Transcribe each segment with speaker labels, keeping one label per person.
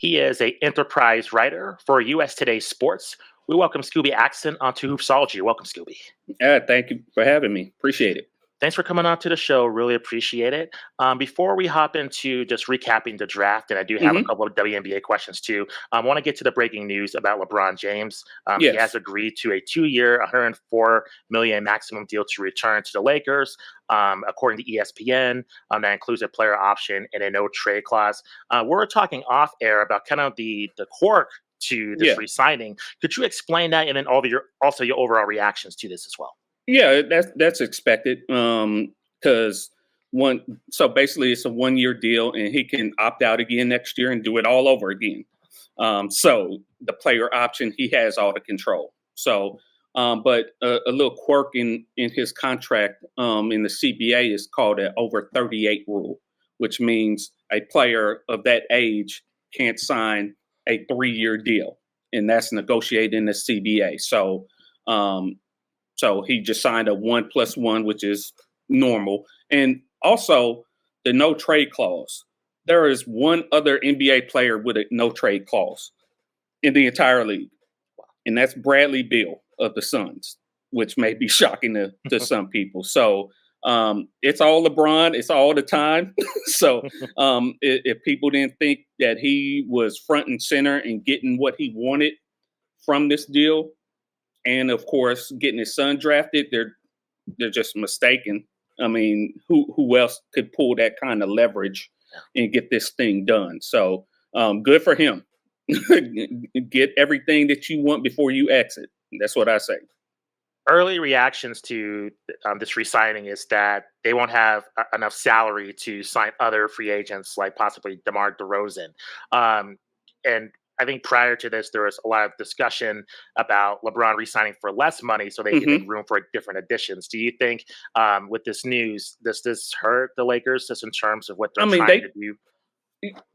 Speaker 1: He is a enterprise writer for US Today Sports. We welcome Scooby Axson onto Hoopsology. Welcome, Scooby.
Speaker 2: Yeah, thank you for having me. Appreciate it.
Speaker 1: Thanks for coming on to the show. Really appreciate it. Before we hop into just recapping the draft, and I do have a
Speaker 2: Hmm.
Speaker 1: couple of WNBA questions too, I want to get to the breaking news about LeBron James. He has
Speaker 2: Yes.
Speaker 1: agreed to a 2-year, $104 million maximum deal to return to the Lakers. According to ESPN, that includes a player option and a no trade clause. We're talking off air about kind of the quirk to this
Speaker 2: Yeah.
Speaker 1: re-signing. Could you explain that, and then also your overall reactions to this as well?
Speaker 2: Yeah, that's expected. Because one so basically it's a 1 year deal and he can opt out again next year and do it all over again. So the player option, he has all the control. So but a little quirk in his contract in the CBA is called an over 38 rule, which means a player of that age can't sign a 3 year deal, and that's negotiated in the CBA. So he just signed a 1+1, which is normal. And also the no trade clause. There is one other NBA player with a no trade clause in the entire league, and that's Bradley Beal of the Suns, which may be shocking to some people. So it's all LeBron, it's all the time. So if people didn't think that he was front and center and getting what he wanted from this deal, and of course getting his son drafted, they're just mistaken. I mean, who else could pull that kind of leverage and get this thing done? So good for him. Get everything that you want before you exit. That's what I say.
Speaker 1: Early reactions to this re-signing is that they won't have enough salary to sign other free agents like possibly DeMar DeRozan. And I think prior to this, there was a lot of discussion about LeBron re-signing for less money so they can make
Speaker 2: Hmm.
Speaker 1: room for different additions. Do you think with this news, does this hurt the Lakers just in terms of what they're
Speaker 2: I mean,
Speaker 1: trying to do?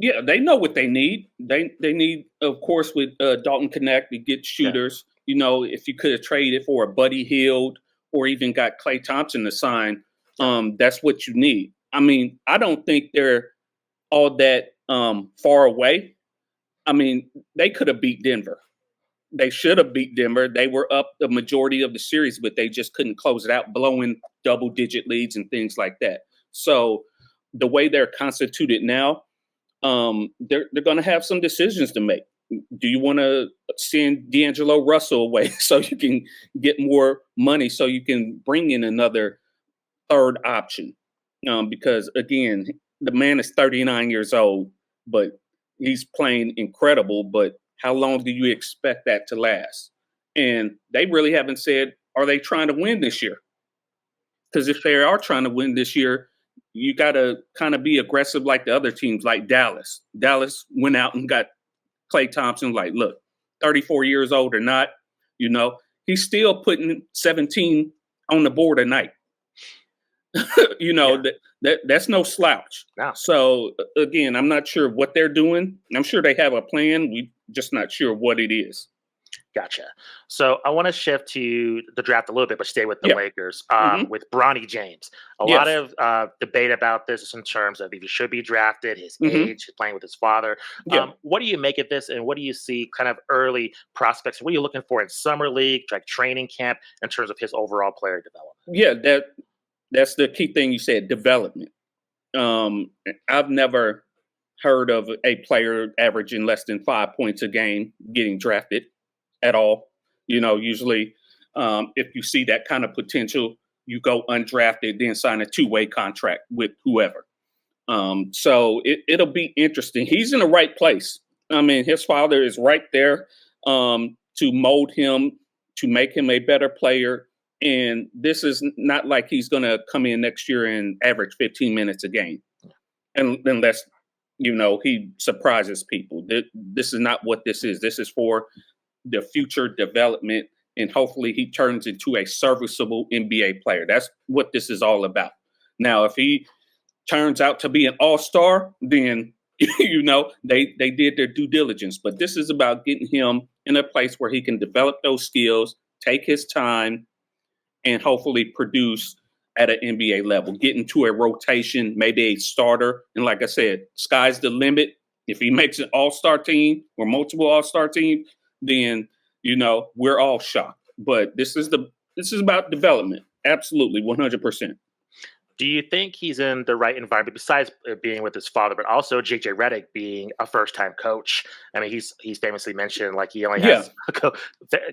Speaker 2: yeah, they know what they need. They need, of course, with Dalton Connect to get
Speaker 1: Yeah.
Speaker 2: shooters. If you could have traded for a Buddy Hield or even got Clay Thompson to sign,
Speaker 1: Yeah.
Speaker 2: that's what you need. I mean, I don't think they're all that far away. I mean, they could have beat Denver. They should have beat Denver. They were up the majority of the series, but they just couldn't close it out, blowing double-digit leads and things like that. So the way they're constituted now, they're going to have some decisions to make. Do you want to send D'Angelo Russell away so you can get more money, so you can bring in another third option? Because again, the man is 39 years old, but he's playing incredible. But how long do you expect that to last? And they really haven't said, are they trying to win this year? Because if they are trying to win this year, you got to kind of be aggressive like the other teams, like Dallas. Dallas went out and got Clay Thompson. Like, look, 34 years old or not, you know, he's still putting 17 on the board a night.
Speaker 1: Yeah.
Speaker 2: That's no slouch.
Speaker 1: No.
Speaker 2: So again, I'm not sure what they're doing. I'm sure they have a plan. We just not sure what it is.
Speaker 1: Gotcha. So I want to shift to the draft a little bit, but stay with the
Speaker 2: Yeah.
Speaker 1: Lakers.
Speaker 2: Hmm.
Speaker 1: With Bronny James, a lot
Speaker 2: Yes.
Speaker 1: of debate about this in terms of if he should be drafted, his
Speaker 2: Hmm.
Speaker 1: age, his playing with his father.
Speaker 2: Yeah.
Speaker 1: What do you make of this, and what do you see kind of early prospects? What are you looking for in summer league, like training camp, in terms of his overall player development?
Speaker 2: Yeah. That's the key thing you said. Development. Um, I've never heard of a player averaging less than 5 points a game getting drafted at all. Usually, if you see that kind of potential, you go undrafted, then sign a two-way contract with whoever. So it'll be interesting. He's in the right place. I mean, his father is right there to mold him, to make him a better player. And this is not like he's going to come in next year and average 15 minutes a game. And unless, he surprises people. This is not what this is. This is for the future development. And hopefully he turns into a serviceable NBA player. That's what this is all about. Now, if he turns out to be an all-star, then they did their due diligence. But this is about getting him in a place where he can develop those skills, take his time, and hopefully produce at an NBA level, get into a rotation, maybe a starter. And like I said, sky's the limit. If he makes an all-star team or multiple all-star teams, then we're all shocked. But this is about development. Absolutely, 100%.
Speaker 1: Do you think he's in the right environment besides being with his father, but also JJ Redick being a first-time coach? I mean, he's famously mentioned like he only
Speaker 2: Yeah,
Speaker 1: has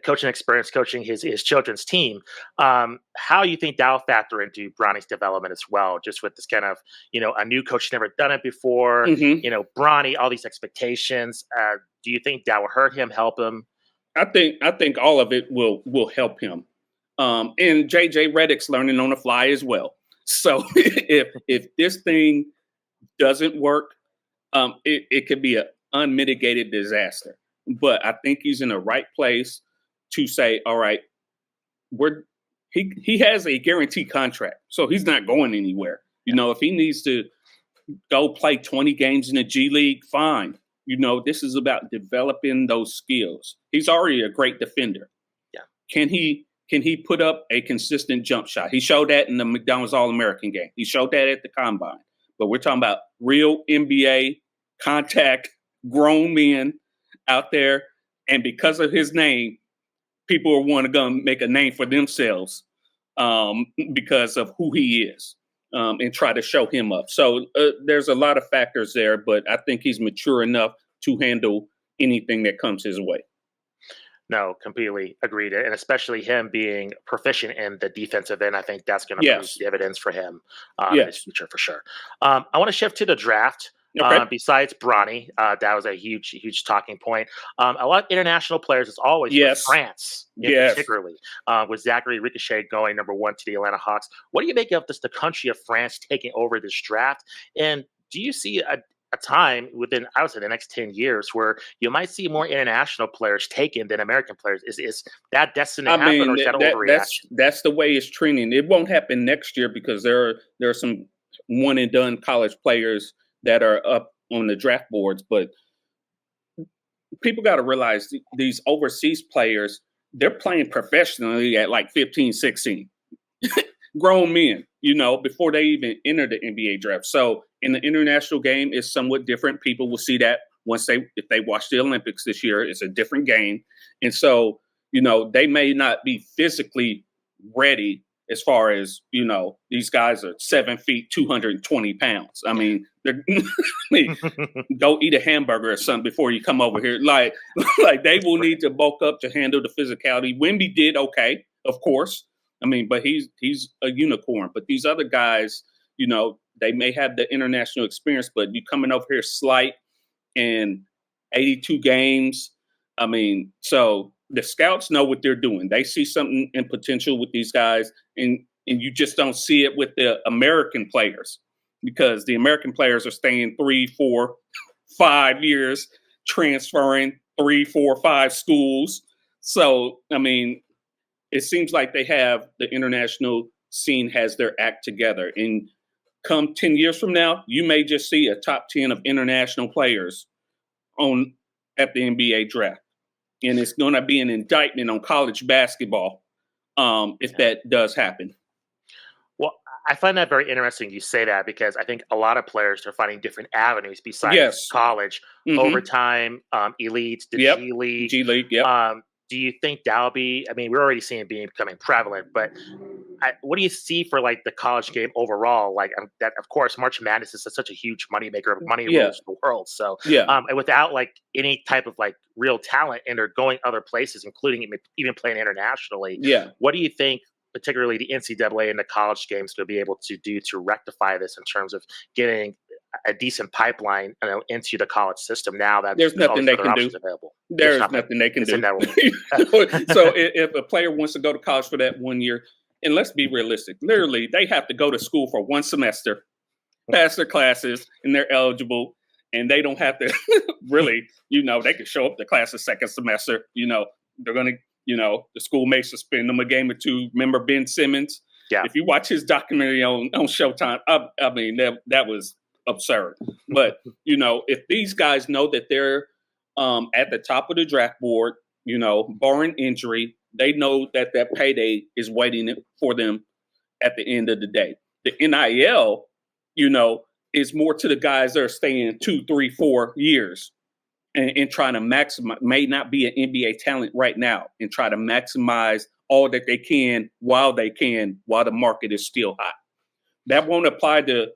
Speaker 1: coaching experience coaching his children's team. How you think that'll factor into Bronny's development as well? Just with this kind of a new coach never done it before.
Speaker 2: hmm
Speaker 1: Bronny, all these expectations. Do you think that will hurt him, help him?
Speaker 2: I think all of it will help him. And JJ Redick's learning on the fly as well. So if this thing doesn't work, it could be an unmitigated disaster. But I think he's in the right place to say, all right, he has a guaranteed contract, so he's not going anywhere. If he needs to go play 20 games in the G League, fine. This is about developing those skills. He's already a great defender.
Speaker 1: Yeah.
Speaker 2: Can he put up a consistent jump shot? He showed that in the McDonald's All-American game. He showed that at the Combine. But we're talking about real NBA contact grown men out there. And because of his name, people are want to go make a name for themselves because of who he is and try to show him up. So there's a lot of factors there, but I think he's mature enough to handle anything that comes his way.
Speaker 1: No, completely agreed, and especially him being proficient in the defensive end, I think that's going to prove
Speaker 2: Yes.
Speaker 1: dividends for him in his
Speaker 2: Yes.
Speaker 1: future for sure. I want to shift to the draft.
Speaker 2: Okay.
Speaker 1: Besides Bronny, that was a huge talking point. A lot of international players, as always,
Speaker 2: Yes.
Speaker 1: with France,
Speaker 2: Yes.
Speaker 1: particularly with Zachary Ricochet going number 1 to the Atlanta Hawks. What do you make of this? The country of France taking over this draft, and do you see a time within, I would say, the next 10 years where you might see more international players taken than American players? Is that destined to
Speaker 2: I
Speaker 1: happen, or
Speaker 2: mean,
Speaker 1: is that
Speaker 2: that
Speaker 1: overreaction?
Speaker 2: that's the way it's trending. It won't happen next year because there are some one and done college players that are up on the draft boards. But people got to realize these overseas players, they're playing professionally at like 15, 16. Grown men, before they even enter the NBA draft. So in the international game, it's somewhat different. People will see that if they watch the Olympics this year, it's a different game. And so, they may not be physically ready as far as, these guys are 7 feet, 220 pounds. I mean, they're go eat a hamburger or something before you come over here. Like they will need to bulk up to handle the physicality. Wemby did okay, of course. I mean, but he's a unicorn. But these other guys, they may have the international experience, but you coming over here slight and 82 games. I mean, so the scouts know what they're doing. They see something in potential with these guys, and you just don't see it with the American players because the American players are staying 3, 4, 5 years, transferring 3, 4, 5 schools. So, I mean, it seems like the international scene has their act together. And come 10 years from now, you may just see a top 10 of international players at the NBA draft. And it's going to be an indictment on college basketball if that does happen.
Speaker 1: Well, I find that very interesting you say that, because I think a lot of players are finding different avenues besides
Speaker 2: Yes.
Speaker 1: college,
Speaker 2: Mhm.
Speaker 1: overtime, elites, the
Speaker 2: Yep.
Speaker 1: G League.
Speaker 2: G League, yep.
Speaker 1: Do you think that'll be? I mean, we're already seeing it becoming prevalent, but what do you see for like the college game overall? Like that, of course, March Madness is such a huge moneymaker. Money
Speaker 2: Yeah.
Speaker 1: rules the world. So,
Speaker 2: Yeah.
Speaker 1: and without like any type of like real talent, and they're going other places, including even playing internationally.
Speaker 2: Yeah.
Speaker 1: What do you think, particularly the NCAA and the college games, to be able to do to rectify this in terms of getting a decent pipeline into the college system now that
Speaker 2: There's
Speaker 1: all
Speaker 2: nothing
Speaker 1: these
Speaker 2: they
Speaker 1: other
Speaker 2: can do.
Speaker 1: options available?
Speaker 2: There's nothing they can
Speaker 1: It's
Speaker 2: do.
Speaker 1: inevitable.
Speaker 2: So if a player wants to go to college for that 1 year, and let's be realistic, literally they have to go to school for 1 semester, pass their classes, and they're eligible, and they don't have to really, they can show up to class the second semester. They're going to, the school may suspend them a game or two. Remember Ben Simmons?
Speaker 1: Yeah.
Speaker 2: If you watch his documentary on Showtime, I mean, that was absurd. But, if these guys know that they're at the top of the draft board, barring injury, they know that payday is waiting for them at the end of the day. The NIL, is more to the guys that are staying 2, 3, 4 years and trying to maximize, may not be an NBA talent right now, and try to maximize all that they can while the market is still hot. That won't apply to,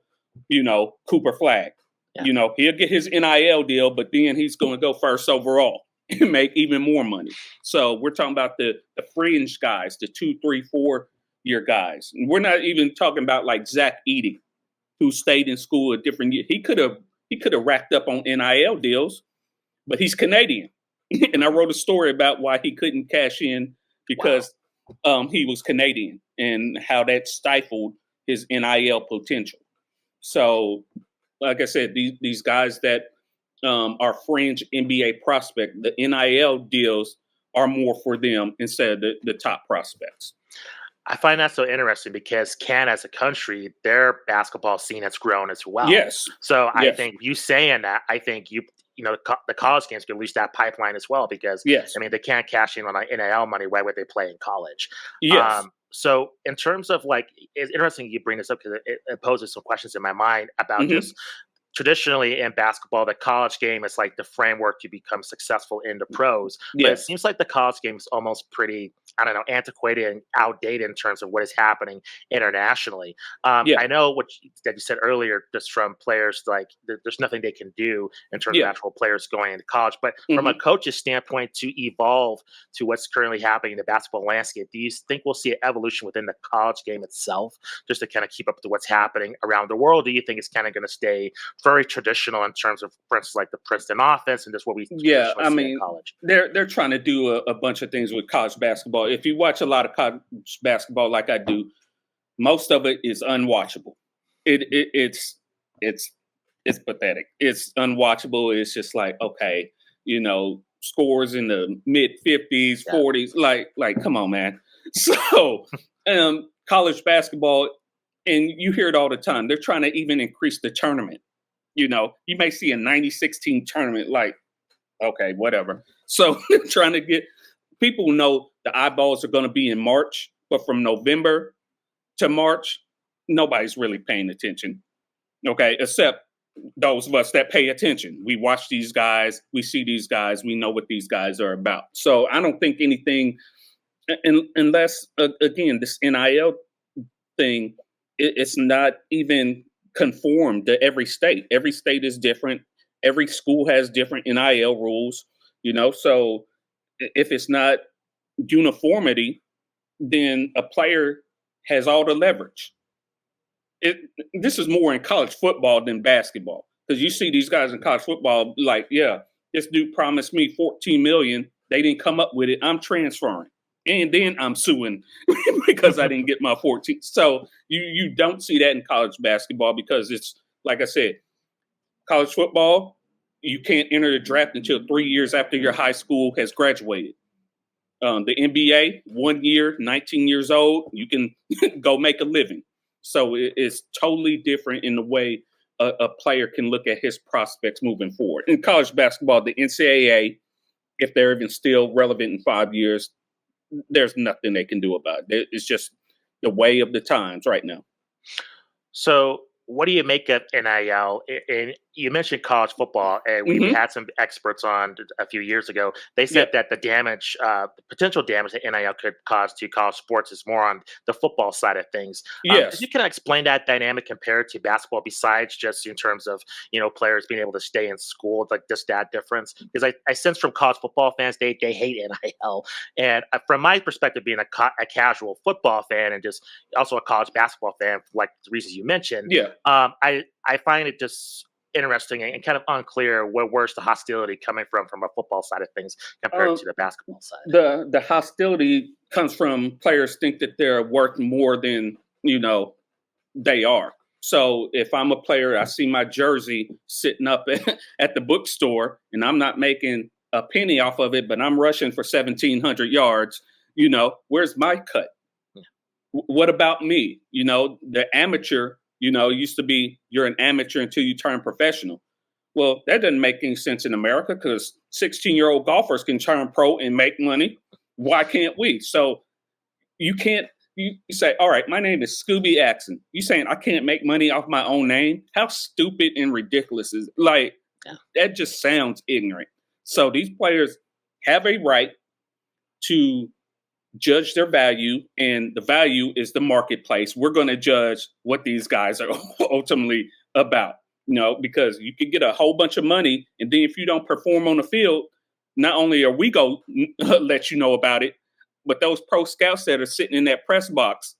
Speaker 2: Cooper Flag.
Speaker 1: Yeah.
Speaker 2: He'll get his NIL deal, but then he's going to go first overall and make even more money. So we're talking about the fringe guys, the 2, 3, 4-year guys. And we're not even talking about like Zach Edey, who stayed in school a different year. He could have racked up on NIL deals, but he's Canadian. And I wrote a story about why he couldn't cash in because he was Canadian and how that stifled his NIL potential. So, like I said, these guys that are fringe NBA prospect, the NIL deals are more for them instead of the top prospects.
Speaker 1: I find that so interesting because Canada as a country, their basketball scene has grown as well.
Speaker 2: Yes.
Speaker 1: So I think you saying that, I think the college games can reach that pipeline as well because I mean they can't cash in on NIL money. Why would they play in college?
Speaker 2: Yes.
Speaker 1: So in terms of like, it's interesting you bring this up because it poses some questions in my mind about just traditionally in basketball, the college game is like the framework to become successful in the pros. But it seems like the college game is almost pretty, antiquated and outdated in terms of what is happening internationally. I know that you said earlier, just from players, like there's nothing they can do in terms of actual players going into college. But from a coach's standpoint, to evolve to what's currently happening in the basketball landscape, do you think we'll see an evolution within the college game itself, just to kind of keep up to what's happening around the world? Do you think it's kind of going to stay very traditional in terms of, for instance, like the Princeton offense and just what we see in college?
Speaker 2: They're trying to do a bunch of things with college basketball. If you watch a lot of college basketball like I do, most of it is unwatchable. It's pathetic. It's unwatchable. It's just like, okay, scores in the mid 50s, 40s, like come on, man. So college basketball, and you hear it all the time, they're trying to even increase the tournament. You may see a 96 team tournament, like, okay, whatever. So they're trying to get people know the eyeballs are going to be in March, but from November to March, nobody's really paying attention. Okay, except those of us that pay attention. We watch these guys, we see these guys, we know what these guys are about. So I don't think anything, unless, again, this NIL thing, it's not even conformed to every state. Every state is different. Every school has different NIL rules, so if it's not uniformity, then a player has all the leverage. This is more in college football than basketball, because you see these guys in college football like, this dude promised me $14 million. They didn't come up with it. I'm transferring. And then I'm suing because I didn't get my 14. So you don't see that in college basketball because it's, like I said, college football, you can't enter the draft until 3 years after your high school has graduated. The NBA, 1 year, 19 years old, you can go make a living. So it's totally different in the way a player can look at his prospects moving forward. In college basketball, the NCAA, if they're even still relevant in 5 years, there's nothing they can do about it. It's just the way of the times right now.
Speaker 1: So what do you make of NIL? And you mentioned college football, and we had some experts on a few years ago. They said that the damage, the potential damage that NIL could cause to college sports is more on the football side of things.
Speaker 2: Yes.
Speaker 1: You can explain that dynamic compared to basketball, besides just in terms of, players being able to stay in school, like just that difference? Because I sense from college football fans, they hate NIL. And from my perspective, being a casual football fan and just also a college basketball fan, like the reasons you mentioned, I find it just interesting and kind of unclear where's the hostility coming from a football side of things compared to the basketball side.
Speaker 2: The hostility comes from players think that they're worth more than they are. So if I'm a player, I see my jersey sitting up at the bookstore and I'm not making a penny off of it, but I'm rushing for 1,700 yards, where's my cut? What about me? The amateur, used to be you're an amateur until you turn professional. Well, that doesn't make any sense in America because 16-year-old golfers can turn pro and make money. Why can't we? So you can't you say, all right, my name is Scooby Axson. You saying I can't make money off my own name? How stupid and ridiculous is like that? Just sounds ignorant. So these players have a right to judge their value, and the value is the marketplace. We're going to judge what these guys are ultimately about, because you could get a whole bunch of money, and then if you don't perform on the field, not only are we going to let you know about it, but those pro scouts that are sitting in that press box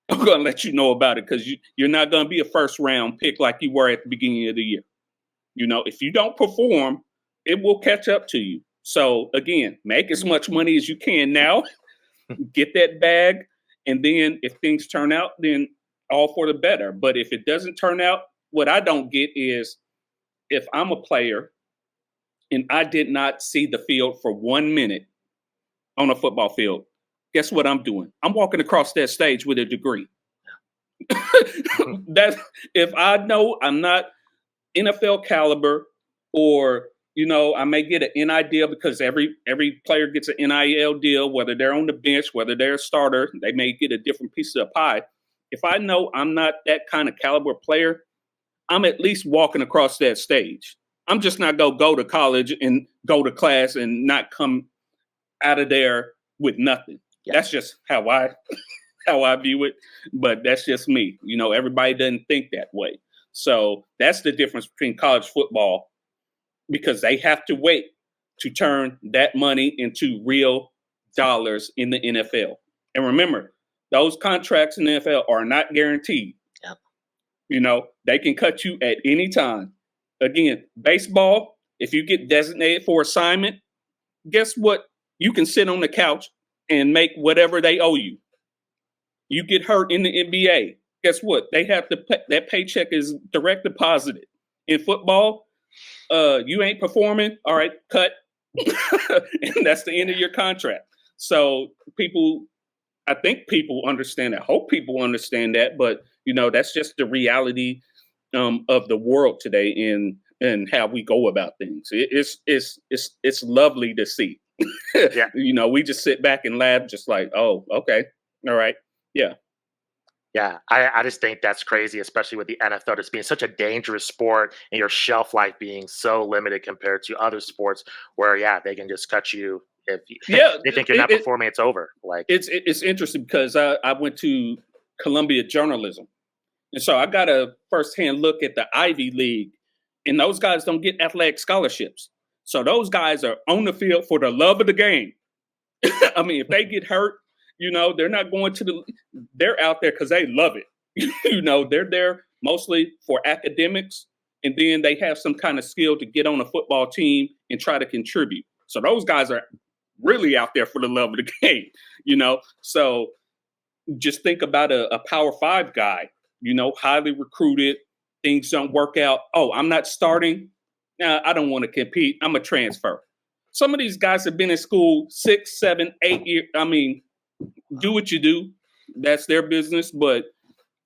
Speaker 2: are going to let you know about it, because you're not going to be a first round pick like you were at the beginning of the year. If you don't perform, it will catch up to you. So again, make as much money as you can now, get that bag, and then if things turn out, then all for the better. But if it doesn't turn out, what I don't get is, if I'm a player and I did not see the field for 1 minute on a football field, guess what I'm doing? I'm walking across that stage with a degree. That's if I know I'm not NFL caliber, or I may get an NIL deal, because every player gets an NIL deal, whether they're on the bench, whether they're a starter, they may get a different piece of the pie. If I know I'm not that kind of caliber player, I'm at least walking across that stage. I'm just not going to go to college and go to class and not come out of there with nothing. Yeah. That's just how I view it. But that's just me. Everybody doesn't think that way. So that's the difference between college football, because they have to wait to turn that money into real dollars in the NFL. And remember, those contracts in the NFL are not guaranteed. Yep. They can cut you at any time. Again, baseball, if you get designated for assignment, guess what? You can sit on the couch and make whatever they owe you. You get hurt in the NBA, guess what? They have to that paycheck is direct deposited. In football, you ain't performing, all right, cut. And that's the end of your contract. So I think people understand that. I hope people understand that, but that's just the reality of the world today, and how we go about things. It's lovely to see. Yeah. We just sit back and laugh, just like, oh, okay, all right, yeah.
Speaker 1: Yeah, I just think that's crazy, especially with the NFL just being such a dangerous sport, and your shelf life being so limited compared to other sports where, they can just cut you if they think you're not performing. It's over. Like
Speaker 2: it's interesting, because I went to Columbia journalism, and so I got a firsthand look at the Ivy League, and those guys don't get athletic scholarships. So those guys are on the field for the love of the game. I mean, if they get hurt, they're not going they're out there because they love it. They're there mostly for academics, and then they have some kind of skill to get on a football team and try to contribute. So those guys are really out there for the love of the game, So just think about a Power 5 guy, highly recruited, things don't work out. Oh, I'm not starting. Nah, I don't want to compete. I'm a transfer. Some of these guys have been in school 6, 7, 8 years. I mean, do what you do. That's their business. But,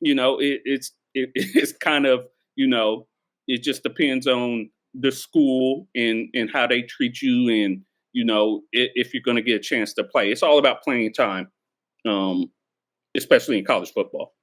Speaker 2: it's kind of, it just depends on the school and how they treat you, and, if you're going to get a chance to play. It's all about playing time, especially in college football.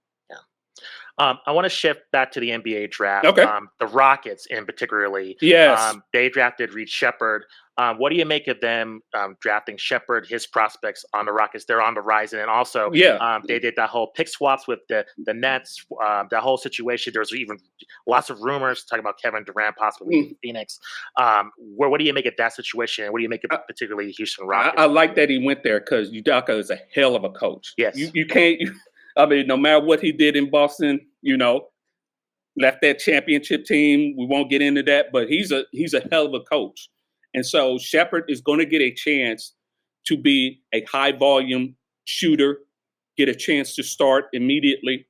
Speaker 1: I want to shift back to the NBA draft.
Speaker 2: Okay.
Speaker 1: The Rockets, in particularly.
Speaker 2: Yes.
Speaker 1: They drafted Reed Shepherd. What do you make of them drafting Shepherd, his prospects on the Rockets? They're on the rise. And also, they did that whole pick swaps with the Nets, that whole situation. There's even lots of rumors talking about Kevin Durant possibly leaving Phoenix. What do you make of that situation? What do you make of particularly the Houston Rockets?
Speaker 2: I like that he went there, because Udoka is a hell of a coach.
Speaker 1: Yes.
Speaker 2: You can't... I mean, no matter what he did in Boston, left that championship team. We won't get into that, but he's a hell of a coach. And so Shepherd is going to get a chance to be a high volume shooter, get a chance to start immediately.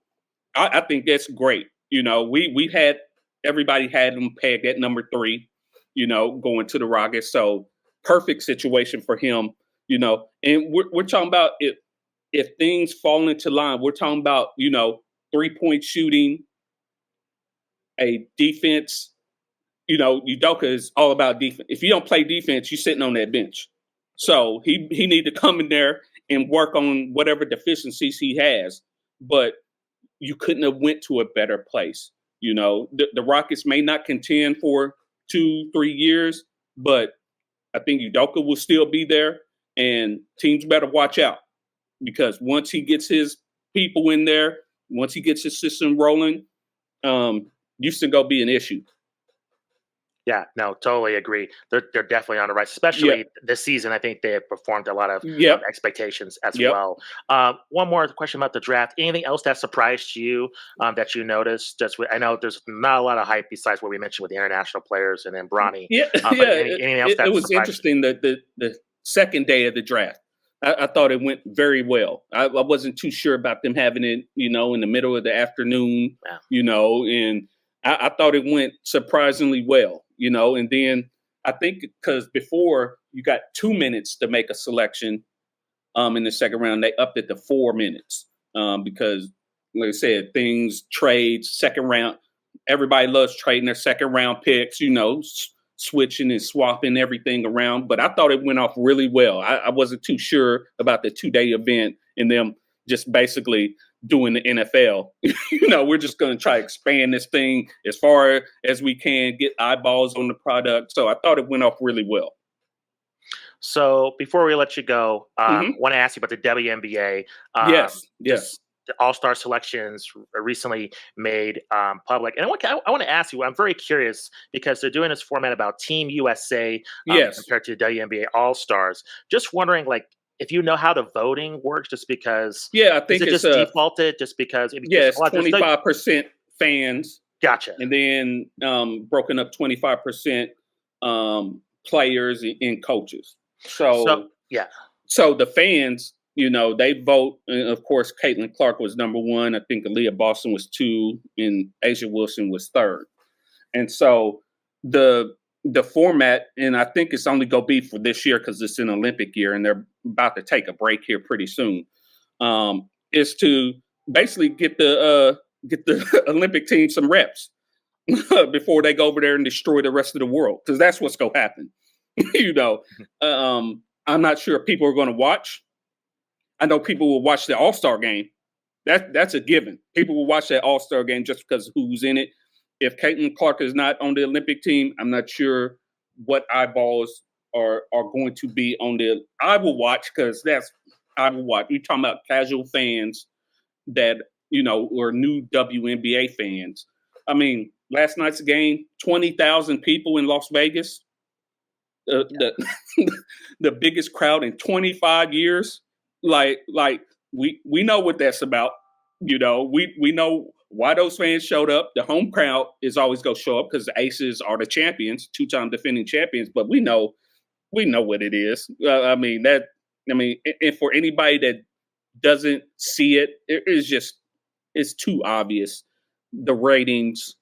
Speaker 2: I think that's great. We had everybody had him pegged at number 3, going to the Rockets. So perfect situation for him, and we're talking about it. If things fall into line, we're talking about, 3-point shooting, a defense. Udoka is all about defense. If you don't play defense, you're sitting on that bench. So he need to come in there and work on whatever deficiencies he has. But you couldn't have went to a better place. The Rockets may not contend for 2-3 years, but I think Udoka will still be there, and teams better watch out because once he gets his people in there, once he gets his system rolling, Houston gonna be an issue.
Speaker 1: Yeah, no, totally agree. They're definitely on the rise,
Speaker 2: Yep.
Speaker 1: especially this season. I think they have performed a lot of
Speaker 2: Yep.
Speaker 1: expectations as
Speaker 2: Yep.
Speaker 1: well. One more question about the draft. Anything else that surprised you that you noticed? I know there's not a lot of hype besides what we mentioned with the international players and then Bronny.
Speaker 2: Yeah.
Speaker 1: But
Speaker 2: Yeah.
Speaker 1: anything else
Speaker 2: It
Speaker 1: that
Speaker 2: was
Speaker 1: surprised you?
Speaker 2: interesting that the second day of the draft. I thought it went very well. I wasn't too sure about them having it, in the middle of the afternoon,
Speaker 1: Yeah.
Speaker 2: and I thought it went surprisingly well, and then I think because before you got 2 minutes to make a selection in the second round, they upped it to 4 minutes because, like I said, trades, second round. Everybody loves trading their second round picks, switching and swapping everything around. But I thought it went off really well. I wasn't too sure about the 2-day event and them just basically doing the NFL. We're just going to try to expand this thing as far as we can, get eyeballs on the product. So I thought it went off really well.
Speaker 1: So before we let you go,
Speaker 2: Mm-hmm.
Speaker 1: want to ask you about the WNBA.
Speaker 2: Yes.
Speaker 1: Just the All-Star selections recently made public, and I want to ask you. I'm very curious because they're doing this format about Team USA
Speaker 2: Yes.
Speaker 1: compared to the WNBA All-Stars. Just wondering, like, if you know how the voting works, just because.
Speaker 2: Yeah, I think
Speaker 1: is it
Speaker 2: it's
Speaker 1: just defaulted just because?
Speaker 2: Yes, 25% fans.
Speaker 1: Gotcha.
Speaker 2: And then broken up 25% players and coaches. So
Speaker 1: yeah.
Speaker 2: So the fans, they vote. And of course, Caitlin Clark was number one. I think Aaliyah Boston was two, and Asia Wilson was third. And so the format, and I think it's only going to be for this year because it's an Olympic year, and they're about to take a break here pretty soon. Is to basically get the Olympic team some reps before they go over there and destroy the rest of the world, because that's what's going to happen. I'm not sure if people are going to watch. I know people will watch the All-Star game. That's a given. People will watch that All-Star game just because of who's in it. If Caitlin Clark is not on the Olympic team, I'm not sure what eyeballs are going to be on the. I will watch because I will watch. You're talking about casual fans that or new WNBA fans. I mean, last night's game, 20,000 people in Las Vegas. The the biggest crowd in 25 years. Like we know what that's about. We know why those fans showed up. The home crowd is always going to show up because the Aces are the champions, 2-time defending champions. But we know what it is. And for anybody that doesn't see it, it's too obvious. The ratings,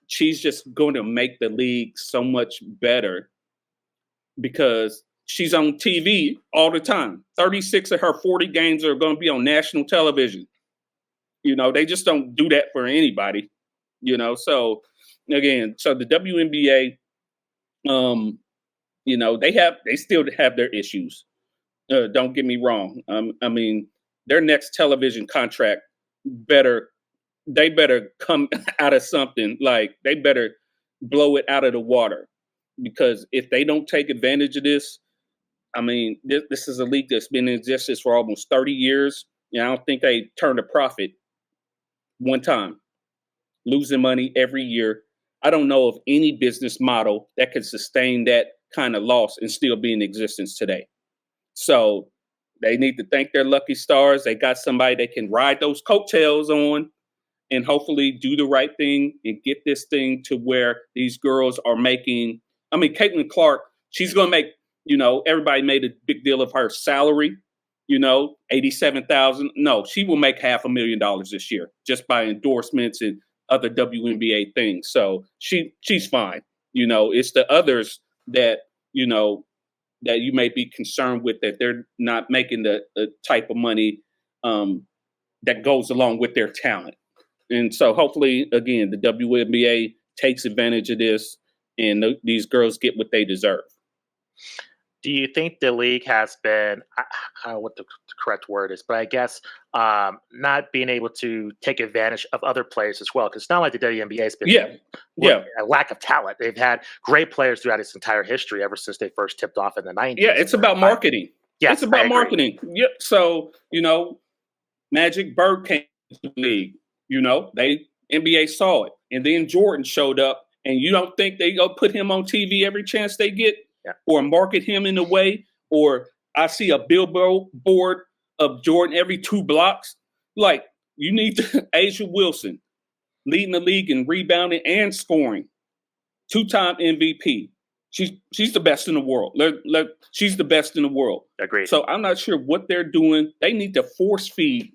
Speaker 2: she's just going to make the league so much better because she's on TV all the time. 36 of her 40 games are going to be on national television. They just don't do that for anybody. So again, the WNBA, they still have their issues. Don't get me wrong. Their next television contract they better come out of something. Like, they better blow it out of the water, because if they don't take advantage of this, this is a league that's been in existence for almost 30 years. I don't think they turned a profit one time, losing money every year. I don't know of any business model that can sustain that kind of loss and still be in existence today. So they need to thank their lucky stars. They got somebody they can ride those coattails on and hopefully do the right thing and get this thing to where these girls are making. Caitlin Clark, she's going to make, everybody made a big deal of her salary, $87,000. No, she will make $500,000 this year just by endorsements and other WNBA things. So she's fine. It's the others that, that you may be concerned with, that they're not making the type of money that goes along with their talent. And so hopefully, again, the WNBA takes advantage of this and these girls get what they deserve.
Speaker 1: Do you think the league has been, I don't know what the correct word is, but I guess not being able to take advantage of other players as well? Because it's not like the WNBA has been
Speaker 2: Yeah, yeah,
Speaker 1: a lack of talent. They've had great players throughout its entire history ever since they first tipped off in the
Speaker 2: yeah.
Speaker 1: 90s.
Speaker 2: It's about marketing. It's
Speaker 1: Yes, I
Speaker 2: about
Speaker 1: agree.
Speaker 2: marketing. Yep. So Magic Bird came to the league. They NBA saw it, and then Jordan showed up. And you don't think they go put him on TV every chance they get,
Speaker 1: Yeah.
Speaker 2: or market him in a way? Or I see a billboard of Jordan every 2 blocks. Like, you need to Asia Wilson leading the league in rebounding and scoring, 2-time MVP. She's the best in the world. She's the best in the world.
Speaker 1: Agreed.
Speaker 2: So I'm not sure what they're doing. They need to force feed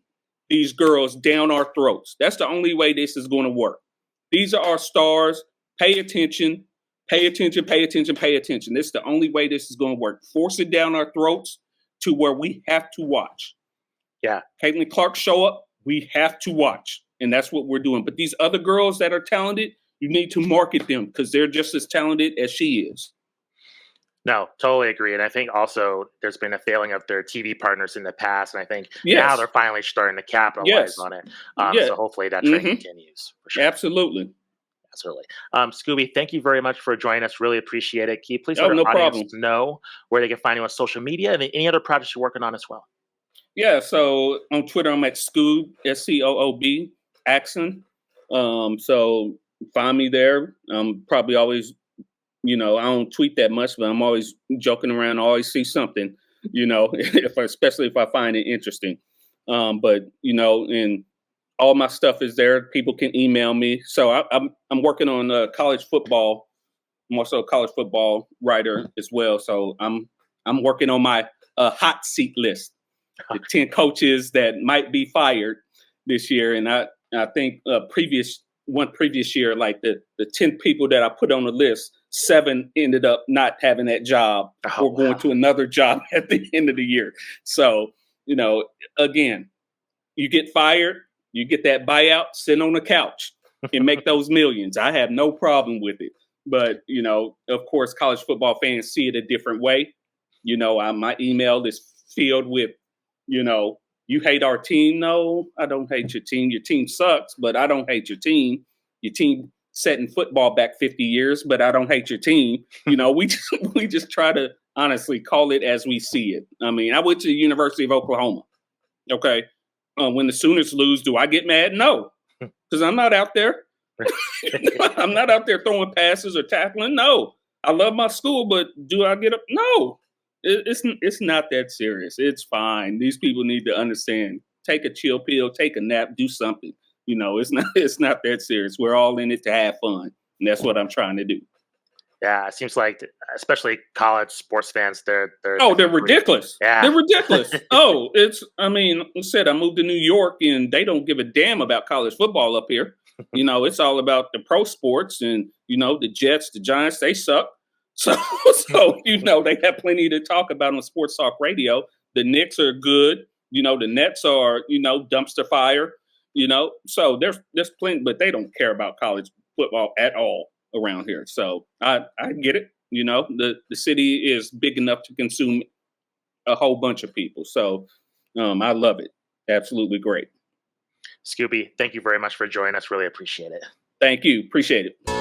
Speaker 2: these girls down our throats. That's the only way this is going to work. These are our stars. Pay attention. Pay attention. Pay attention. Pay attention. This is the only way this is going to work. Force it down our throats to where we have to watch.
Speaker 1: Yeah.
Speaker 2: Caitlin Clark show up. We have to watch. And that's what we're doing. But these other girls that are talented, you need to market them because they're just as talented as she is.
Speaker 1: No, totally agree. And I think also there's been a failing of their TV partners in the past. And I think now
Speaker 2: Yes.
Speaker 1: they're finally starting to capitalize
Speaker 2: Yes.
Speaker 1: on it.
Speaker 2: Yeah.
Speaker 1: So hopefully that trend continues for sure.
Speaker 2: Absolutely.
Speaker 1: Absolutely. Scooby, thank you very much for joining us. Really appreciate it. Can you please
Speaker 2: Oh,
Speaker 1: let our
Speaker 2: no
Speaker 1: audience
Speaker 2: problem.
Speaker 1: know where they can find you on social media and any other projects you're working on as well?
Speaker 2: Yeah. So on Twitter, I'm at Scoob, Scoob, Axson. So find me there. Probably always, I don't tweet that much, but I'm always joking around. I always see something, especially if I find it interesting. And all my stuff is there. People can email me. So I'm working on college football. I'm also a college football writer as well. So I'm working on my hot seat list, the 10 coaches that might be fired this year. And I think previous year, like the 10 people that I put on the list, 7 ended up not having that job or going to another job at the end of the year. So, again, you get fired, you get that buyout, sit on the couch and make those millions. I have no problem with it. But, of course, college football fans see it a different way. My email is filled with, you hate our team. No, I don't hate your team. Your team sucks, but I don't hate your team. Your team set in football back 50 years, but I don't hate your team. We just try to honestly call it as we see it. I mean, I went to the University of Oklahoma. Okay. When the Sooners lose, do I get mad? No, because I'm not out there. I'm not out there throwing passes or tackling. No, I love my school, but do I get up? No, it's not that serious. It's fine. These people need to understand. Take a chill pill, take a nap, do something. It's not that serious. We're all in it to have fun, and that's what I'm trying to do.
Speaker 1: Yeah, it seems like, especially college sports fans, they're
Speaker 2: ridiculous.
Speaker 1: Yeah,
Speaker 2: they're ridiculous. I said I moved to New York, and they don't give a damn about college football up here. It's all about the pro sports, and the Jets, the Giants, they suck. So they have plenty to talk about on sports talk radio. The Knicks are good. The Nets are dumpster fire. So there's plenty, but they don't care about college football at all around here. So I get it. The city is big enough to consume a whole bunch of people. So I love it. Absolutely great.
Speaker 1: Scooby, thank you very much for joining us. Really appreciate it.
Speaker 2: Thank you. Appreciate it.